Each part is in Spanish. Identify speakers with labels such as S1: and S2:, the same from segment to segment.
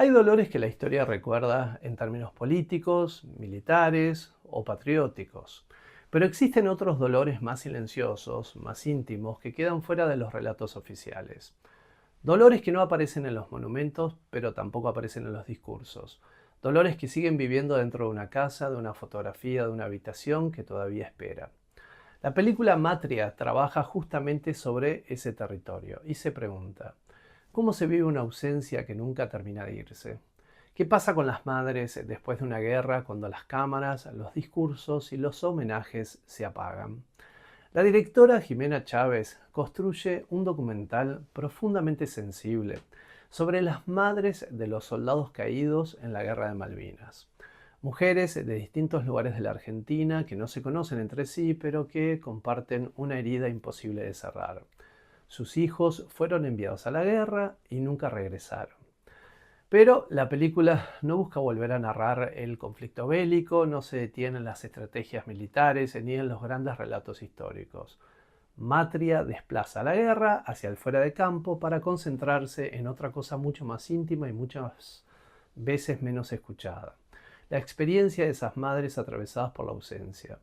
S1: Hay dolores que la historia recuerda en términos políticos, militares o patrióticos, pero existen otros dolores más silenciosos, más íntimos, que quedan fuera de los relatos oficiales. Dolores que no aparecen en los monumentos, pero tampoco aparecen en los discursos. Dolores que siguen viviendo dentro de una casa, de una fotografía, de una habitación que todavía espera. La película Matria trabaja justamente sobre ese territorio y se pregunta, ¿cómo se vive una ausencia que nunca termina de irse? ¿Qué pasa con las madres después de una guerra cuando las cámaras, los discursos y los homenajes se apagan? La directora Jimena Chávez construye un documental profundamente sensible sobre las madres de los soldados caídos en la Guerra de Malvinas. Mujeres de distintos lugares de la Argentina que no se conocen entre sí, pero que comparten una herida imposible de cerrar. Sus hijos fueron enviados a la guerra y nunca regresaron. Pero la película no busca volver a narrar el conflicto bélico, no se detiene en las estrategias militares ni en los grandes relatos históricos. Matria desplaza la guerra hacia el fuera de campo para concentrarse en otra cosa mucho más íntima y muchas veces menos escuchada. La experiencia de esas madres atravesadas por la ausencia.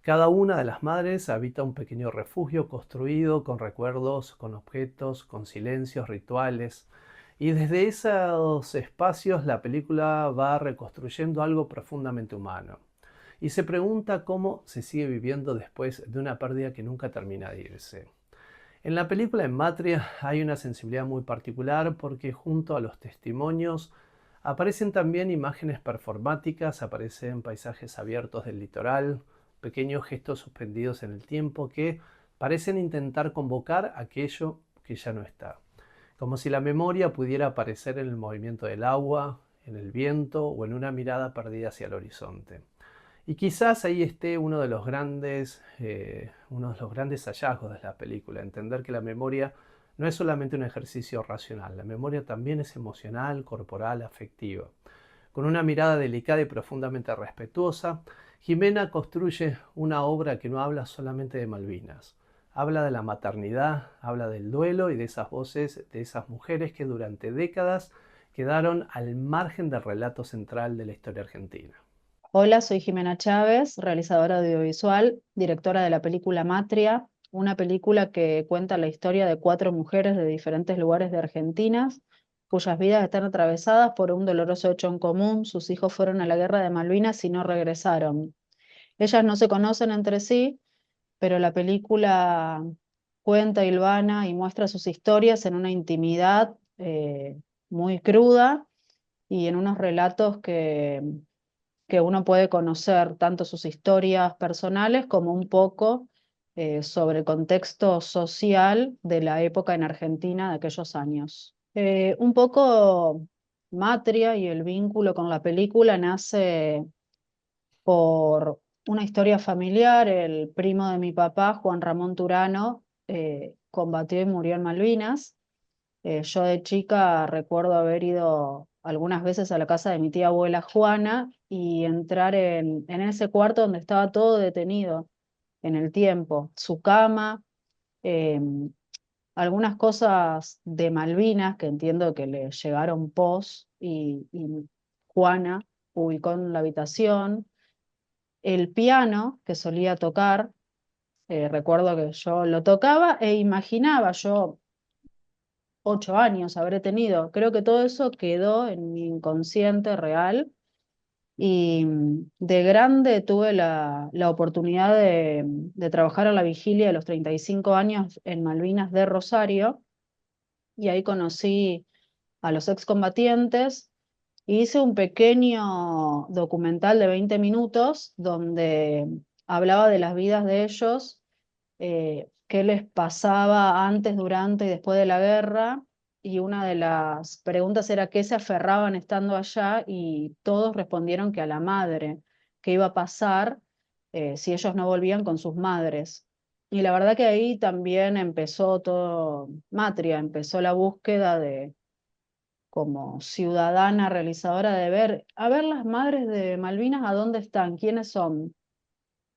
S1: Cada una de las madres habita un pequeño refugio construido con recuerdos, con objetos, con silencios, rituales. Y desde esos espacios la película va reconstruyendo algo profundamente humano. Y se pregunta cómo se sigue viviendo después de una pérdida que nunca termina de irse. En la película En Matria hay una sensibilidad muy particular porque junto a los testimonios aparecen también imágenes performáticas, aparecen paisajes abiertos del litoral, pequeños gestos suspendidos en el tiempo que parecen intentar convocar aquello que ya no está. Como si la memoria pudiera aparecer en el movimiento del agua, en el viento o en una mirada perdida hacia el horizonte. Y quizás ahí esté uno de los grandes hallazgos de la película, entender que la memoria no es solamente un ejercicio racional, la memoria también es emocional, corporal, afectiva. Con una mirada delicada y profundamente respetuosa, Jimena construye una obra que no habla solamente de Malvinas, habla de la maternidad, habla del duelo y de esas voces de esas mujeres que durante décadas quedaron al margen del relato central de la historia argentina.
S2: Hola, soy Jimena Chávez, realizadora audiovisual, directora de la película Matria, una película que cuenta la historia de cuatro mujeres de diferentes lugares de Argentina, cuyas vidas están atravesadas por un doloroso hecho en común. Sus hijos fueron a la guerra de Malvinas y no regresaron. Ellas no se conocen entre sí, pero la película cuenta, hilvana y muestra sus historias en una intimidad muy cruda y en unos relatos que uno puede conocer tanto sus historias personales como un poco sobre el contexto social de la época en Argentina de aquellos años. Un poco Matria y el vínculo con la película nace por una historia familiar. El primo de mi papá, Juan Ramón Turano, combatió y murió en Malvinas. Yo de chica recuerdo haber ido algunas veces a la casa de mi tía abuela Juana y entrar en ese cuarto donde estaba todo detenido en el tiempo, su cama, eh, algunas cosas de Malvinas que entiendo que le llegaron pos y Juana ubicó en la habitación, el piano que solía tocar. Recuerdo que yo lo tocaba e imaginaba, yo 8 años habré tenido. Creo que todo eso quedó en mi inconsciente real y de grande tuve la oportunidad de trabajar a la vigilia de los 35 años en Malvinas de Rosario y ahí conocí a los excombatientes y hice un pequeño documental de 20 minutos donde hablaba de las vidas de ellos, qué les pasaba antes, durante y después de la guerra. Y una de las preguntas era qué se aferraban estando allá y todos respondieron que a la madre, qué iba a pasar si ellos no volvían con sus madres. Y la verdad que ahí también empezó todo, Matria, empezó la búsqueda de como ciudadana realizadora de ver, a ver las madres de Malvinas, ¿a dónde están? ¿Quiénes son?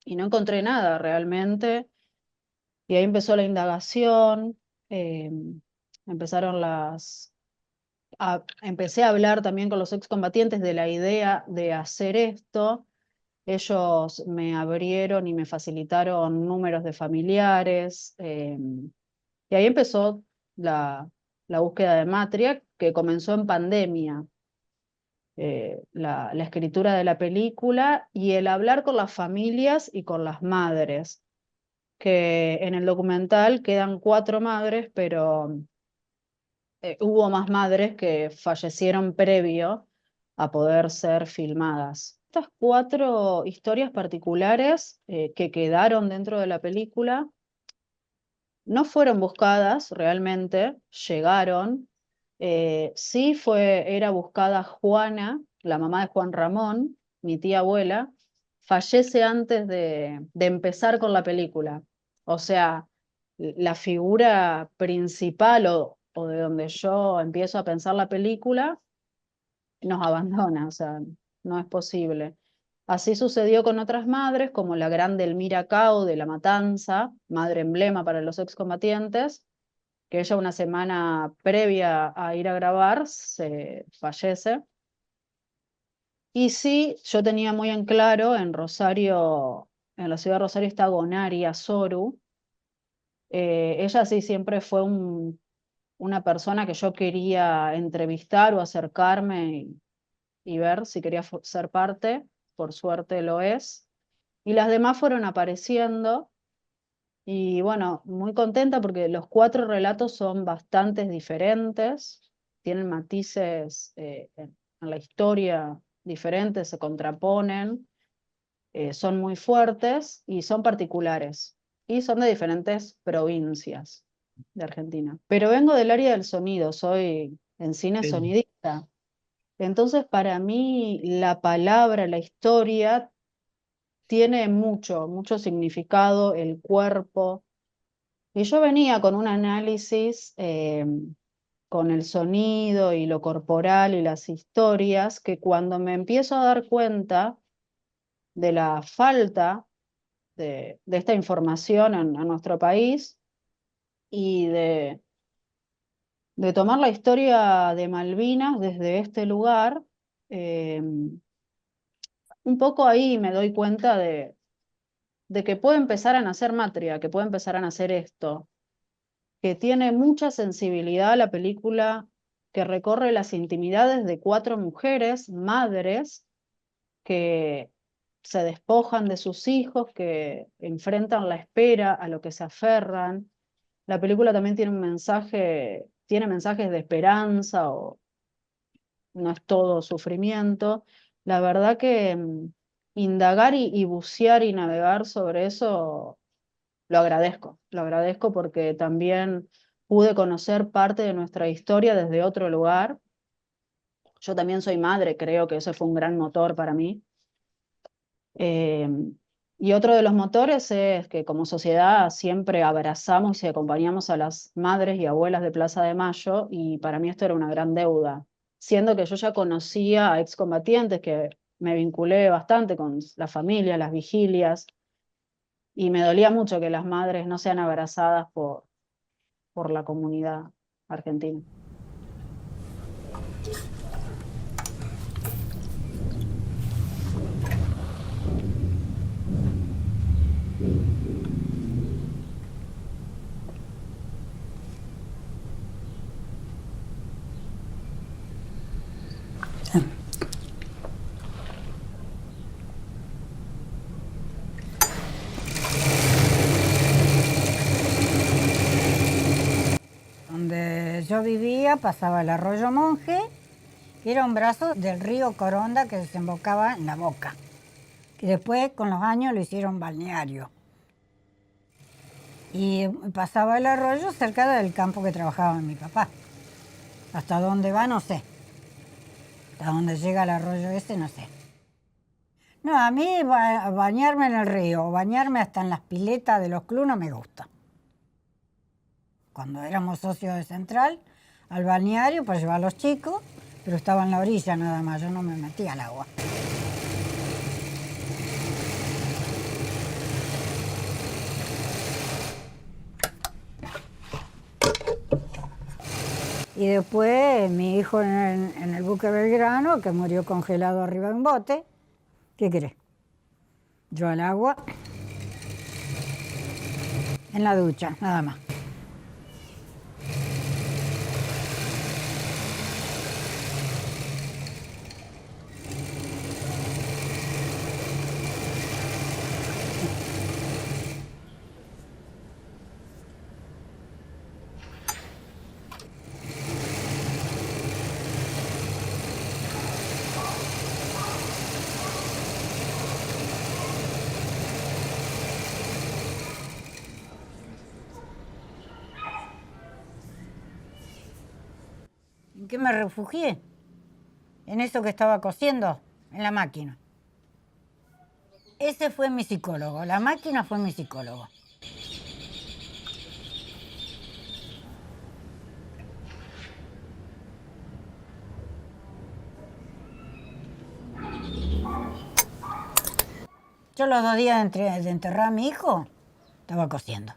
S2: Y no encontré nada realmente. Y ahí empezó la indagación, eh, empezaron empecé a hablar también con los excombatientes de la idea de hacer esto. Ellos me abrieron y me facilitaron números de familiares. Y ahí empezó la búsqueda de Matria, que comenzó en pandemia. La escritura de la película y el hablar con las familias y con las madres, que en el documental quedan 4 madres, pero hubo más madres que fallecieron previo a poder ser filmadas. Estas 4 historias particulares que quedaron dentro de la película no fueron buscadas realmente, llegaron. Sí era buscada Juana, la mamá de Juan Ramón, mi tía abuela, fallece antes de empezar con la película. O sea, la figura principal o de donde yo empiezo a pensar la película nos abandona, o sea, no es posible. Así sucedió con otras madres, como la grande Elmira Cao de La Matanza, madre emblema para los excombatientes, que ella una semana previa a ir a grabar se fallece. Y sí, yo tenía muy en claro en Rosario, en la ciudad de Rosario está Gonaria Soru. Ella sí siempre fue una persona que yo quería entrevistar o acercarme y ver si quería ser parte, por suerte lo es. Y las demás fueron apareciendo y bueno, muy contenta porque los 4 relatos son bastante diferentes, tienen matices en la historia diferentes, se contraponen, son muy fuertes y son particulares y son de diferentes provincias de Argentina. Pero vengo del área del sonido, soy en cine
S1: Sí.
S2: sonidista. Entonces, para mí, la palabra, la historia, tiene mucho, mucho significado, el cuerpo. Y yo venía con un análisis con el sonido y lo corporal y las historias, que cuando me empiezo a dar cuenta de la falta de esta información en nuestro país y de tomar la historia de Malvinas desde este lugar, eh, un poco ahí me doy cuenta de que puede empezar a nacer Matria, que puede empezar a nacer esto, que tiene mucha sensibilidad la película, que recorre las intimidades de 4 mujeres, madres, que se despojan de sus hijos, que enfrentan la espera, a lo que se aferran. La película también tiene un mensaje, tiene mensajes de esperanza o no es todo sufrimiento. La verdad que indagar y bucear y navegar sobre eso lo agradezco porque también pude conocer parte de nuestra historia desde otro lugar. Yo también soy madre, creo que eso fue un gran motor para mí. Eh, y otro de los motores es que como sociedad siempre abrazamos y acompañamos a las madres y abuelas de Plaza de Mayo y para mí esto era una gran deuda, siendo que yo ya conocía a excombatientes que me vinculé bastante con la familia, las vigilias, y me dolía mucho que las madres no sean abrazadas por la comunidad argentina.
S3: Donde yo vivía pasaba el arroyo Monje, que era un brazo del río Coronda que desembocaba en La Boca. Y después, con los años, lo hicieron balneario. Y pasaba el arroyo cerca del campo que trabajaba mi papá. Hasta dónde va, no sé. Hasta dónde llega el arroyo ese, no sé. No, a mí bañarme en el río o bañarme hasta en las piletas de los clubes no me gusta. Cuando éramos socios de Central, al balneario para llevar a los chicos, pero estaba en la orilla nada más, yo no me metía al agua. Y después mi hijo en el buque Belgrano, que murió congelado arriba de un bote. ¿Qué querés? Yo al agua, en la ducha, nada más. ¿En qué me refugié? En eso que estaba cosiendo, en la máquina. Ese fue mi psicólogo, la máquina fue mi psicólogo. Yo los 2 días de enterrar a mi hijo, estaba cosiendo.